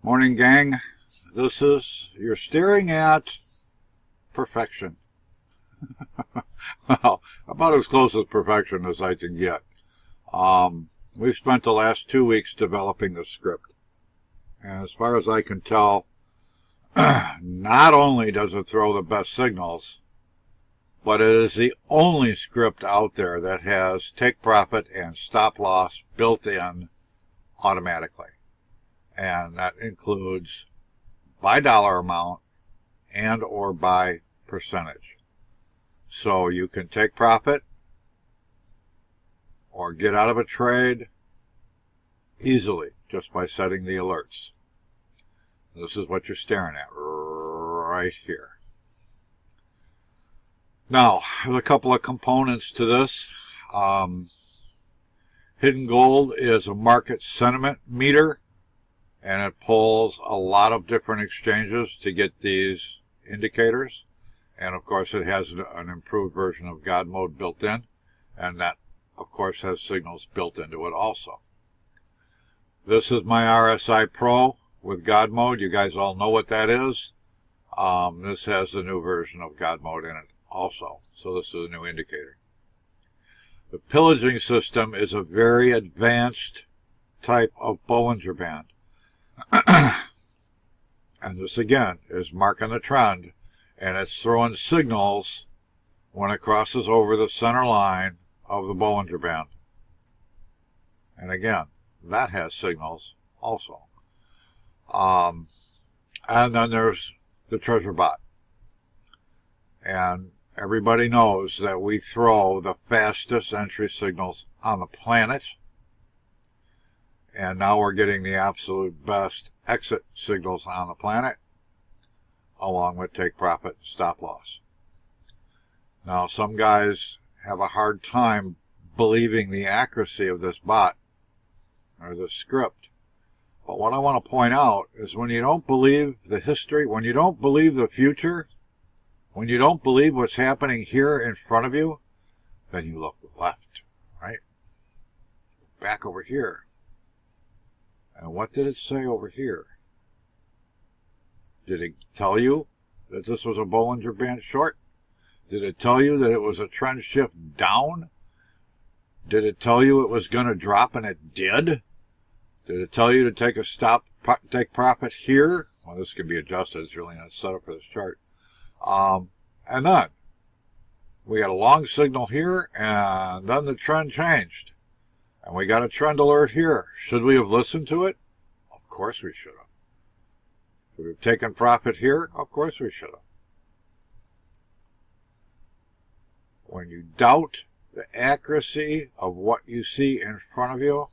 Morning, gang. You're staring at perfection. Well, about as close as perfection as I can get. We've spent the last 2 weeks developing the script. And as far as I can tell, not only does it throw the best signals, but it is the only script out there that has take profit and stop loss built in automatically. And that includes by dollar amount and or by percentage. So you can take profit or get out of a trade easily just by setting the alerts. This is what you're staring at right here. Now, there's a couple of components to this. Hidden Gold is a market sentiment meter, and it pulls a lot of different exchanges to get these indicators. And of course it has an improved version of God mode built in, and that of course has signals built into it also. This is my RSI Pro with God mode. You guys all know what that is. This has the new version of God mode in it also, so this is a new indicator. The pillaging system is a very advanced type of Bollinger Band. And this again is marking the trend, and it's throwing signals when it crosses over the center line of the Bollinger Band. And again, that has signals also. And then there's the treasure bot. And everybody knows that we throw the fastest entry signals on the planet. And now we're getting the absolute best exit signals on the planet, along with take profit and stop loss. Now, some guys have a hard time believing the accuracy of this bot or this script. But what I want to point out is when you don't believe the history, when you don't believe the future, when you don't believe what's happening here in front of you, then you look left, right? Back over here. And what did it say over here? Did it tell you that this was a Bollinger Band short? Did it tell you that it was a trend shift down? Did it tell you it was going to drop and it did? Did it tell you to take a stop, take profit here? Well, this can be adjusted. It's really not set up for this chart. And then we got a long signal here, and then the trend changed. And we got a trend alert here. Should we have listened to it? Of course we should have. Should we have taken profit here? Of course we should have. When you doubt the accuracy of what you see in front of you,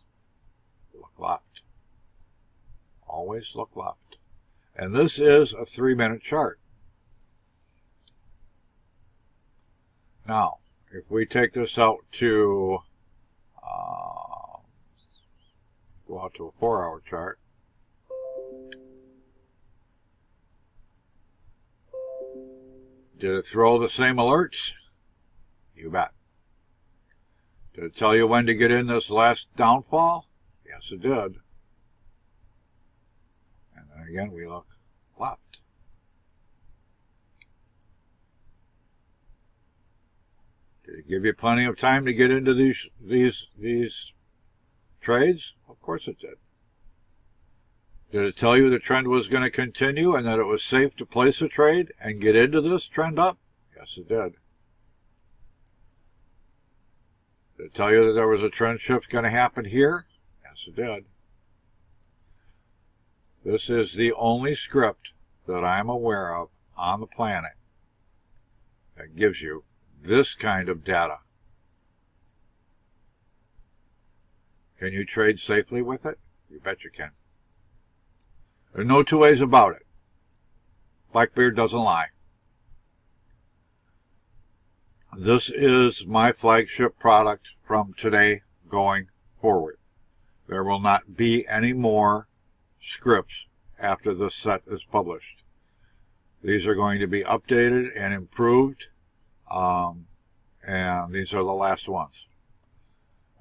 look left. Always look left. And this is a 3-minute chart. Now, if we take this out to go out to a 4-hour chart. Did it throw the same alerts? You bet. Did it tell you when to get in this last downfall? Yes, it did. And then again, we look left. Did it give you plenty of time to get into these trades? Of course it did. Did it tell you the trend was going to continue and that it was safe to place a trade and get into this trend up? Yes, it did. Did it tell you that there was a trend shift going to happen here? Yes, it did. This is the only script that I'm aware of on the planet that gives you this kind of data. Can you trade safely with it? You bet you can. There's no two ways about it. Blackbeard doesn't lie. This is my flagship product from today going forward. There will not be any more scripts after this set is published. These are going to be updated and improved, and these are the last ones.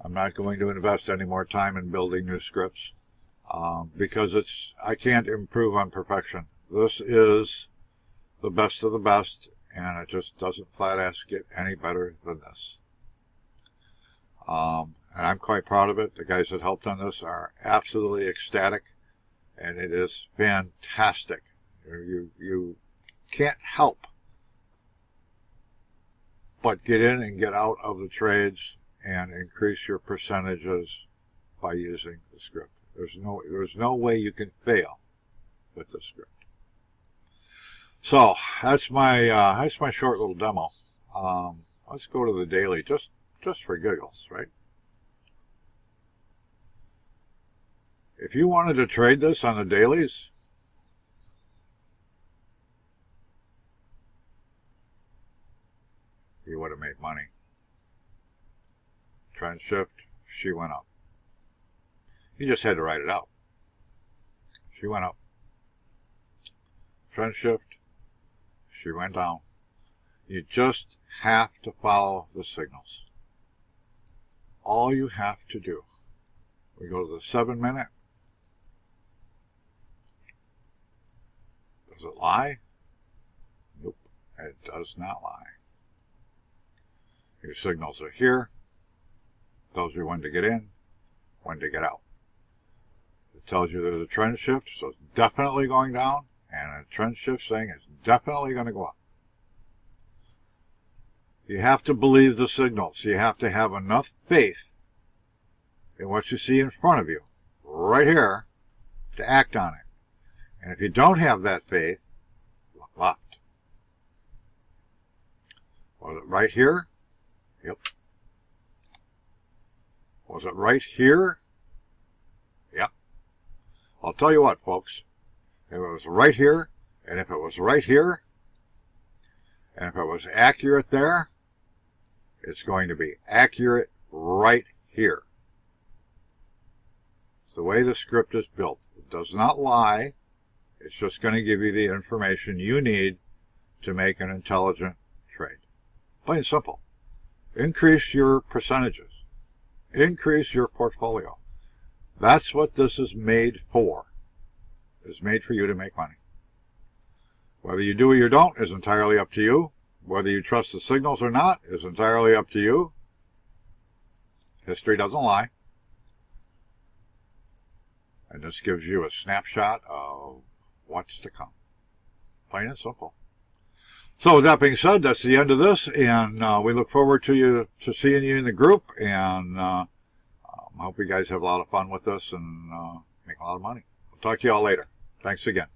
I'm not going to invest any more time in building new scripts. because I can't improve on perfection. This is the best of the best, and it just doesn't flat ass get any better than this. And I'm quite proud of it. The guys that helped on this are absolutely ecstatic, and it is fantastic. You can't help but get in and get out of the trades and increase your percentages by using the script. There's no way you can fail with the script. So that's my short little demo. Let's go to the daily just for giggles, right? If you wanted to trade this on the dailies, you would have made money. Trend shift, she went up. You just had to write it out. She went up. Trend shift, she went down. You just have to follow the signals. All you have to do. We go to the 7-minute. Does it lie? Nope, it does not lie. Your signals are here. Tells you when to get in, when to get out. It tells you there's a trend shift, so it's definitely going down, and a trend shift saying it's definitely going to go up. You have to believe the signals. You have to have enough faith in what you see in front of you, right here, to act on it. And if you don't have that faith, look left. Was it right here? Yep. Was it right here? Yep. I'll tell you what, folks. If it was right here, and if it was right here, and if it was accurate there, it's going to be accurate right here. It's the way the script is built. It does not lie. It's just going to give you the information you need to make an intelligent trade. Plain and simple. Increase your percentages. Increase your portfolio. That's what this is made for. It's made for you to make money. Whether you do or you don't is entirely up to you. Whether you trust the signals or not is entirely up to you. History doesn't lie. And this gives you a snapshot of what's to come. Plain and simple. So with that being said, that's the end of this, and we look forward to seeing you in the group, and I hope you guys have a lot of fun with this and make a lot of money. We'll talk to you all later. Thanks again.